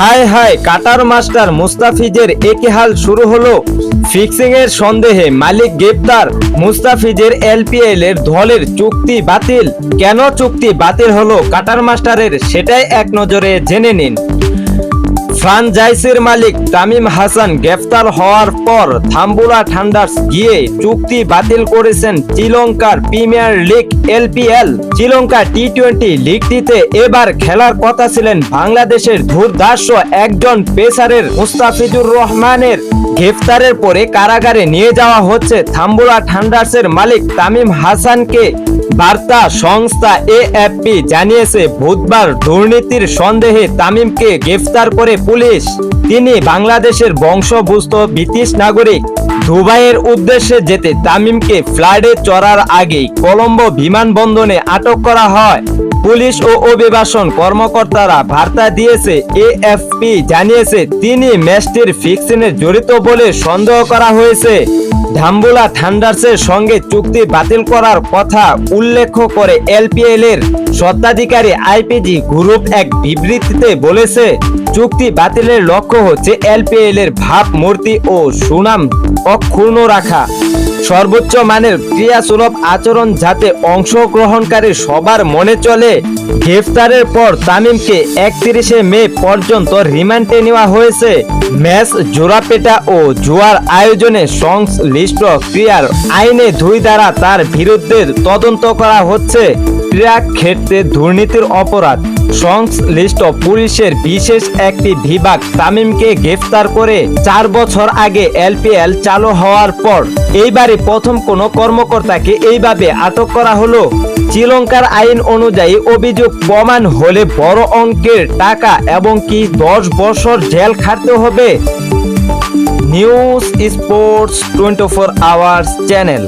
হায় হায় cutter master মুস্তাফিজের একই হাল শুরু হলো। ফিক্সিং এর সন্দেহে মালিক গ্রেপ্তার। মুস্তাফিজের এলপিএল এর দলের চুক্তি বাতিল। কেন চুক্তি বাতিল হলো কাটার মাস্টারের, সেটাই এক নজরে জেনে নিন। ফ্রাঞ্চাইজির মালিক তামিম হাসান গ্রেফতার হওয়ার পর থাম্বুরা থান্ডার্স গিয়ে চুক্তি বাতিল করেছেন শ্রীলঙ্কার প্রিমিয়ার লিগ এলপিএল। শ্রীলঙ্কা টি-20 লিগটিতে এবার খেলার কথা ছিলেন বাংলাদেশের ধুরধার্ষ একজন পেসারের মুস্তাফিজুর রহমানের। গ্রেফতারের পরে কারাগারে নিয়ে যাওয়া হচ্ছে থাম্বুরা থান্ডার্সের মালিক তামিম হাসানকে। বার্তা সংস্থা এএফপি জানিয়েছে বুধবার দুর্নীতির সন্দেহে তামিমকে গ্রেফতার করে পুলিশ। তিনি বাংলাদেশের বংশোদ্ভূত ব্রিটিশ নাগরিক। দুবাইয়ের উদ্দেশ্যে যেতে তামিমকে ফ্লাইটে চড়ার আগেই কলম্বো বিমানবন্দরে আটক করা হয়। পুলিশ ও অভিবাসন কর্মকর্তারা বার্তা দিয়েছে। এএফপি জানিয়েছে তিনি ম্যাচটির ফিক্সিংয়ে জড়িত বলে সন্দেহ করা হয়েছে। থাম্বুরা থান্ডার্সের সঙ্গে চুক্তি বাতিল করার কথা উল্লেখ করে এলপিএল এর স্বত্বাধিকারী আইপিজি গ্রুপ এক বিবৃতিতে বলেছে, চুক্তি বাতিলের লক্ষ্য হচ্ছে এলপিএল এর ভাবমূর্তি ও সুনাম অক্ষুণ্ণ রাখা। সর্বোচ্চ মানের ক্রিয়াসুলভ আচরণ যাতে অংশগ্রহণকারী সবার মনে চলে। গ্রেফতারের পর তামিমকে 31 মে পর্যন্ত রিমান্ডে নেওয়া হয়েছে। ম্যাচ জোড়াপেটা ও জুয়ার আয়োজনে সংশ্লিষ্ট ক্রিয়ার আইনে 2 ধারা তার বিরুদ্ধে তদন্ত করা হচ্ছে। ক্রীড়া ক্ষেত্রে দুর্নীতির অপরাধ সংশ্লিষ্ট পুলিশের বিশেষ একটি বিভাগ তামিমকে গ্রেফতার করে 4 বছর আগে এলপিএল চালু হওয়ার পর এইবারই প্রথম কোনো কর্মকর্তাকে এইভাবে আটক করা হলো। শ্রীলঙ্কার আইন অনুযায়ী অভিযোগ প্রমাণ হলে বড় অঙ্কের টাকা এবং কি 10 বছর জেল খাটতে হবে। News sports 24 hours channel.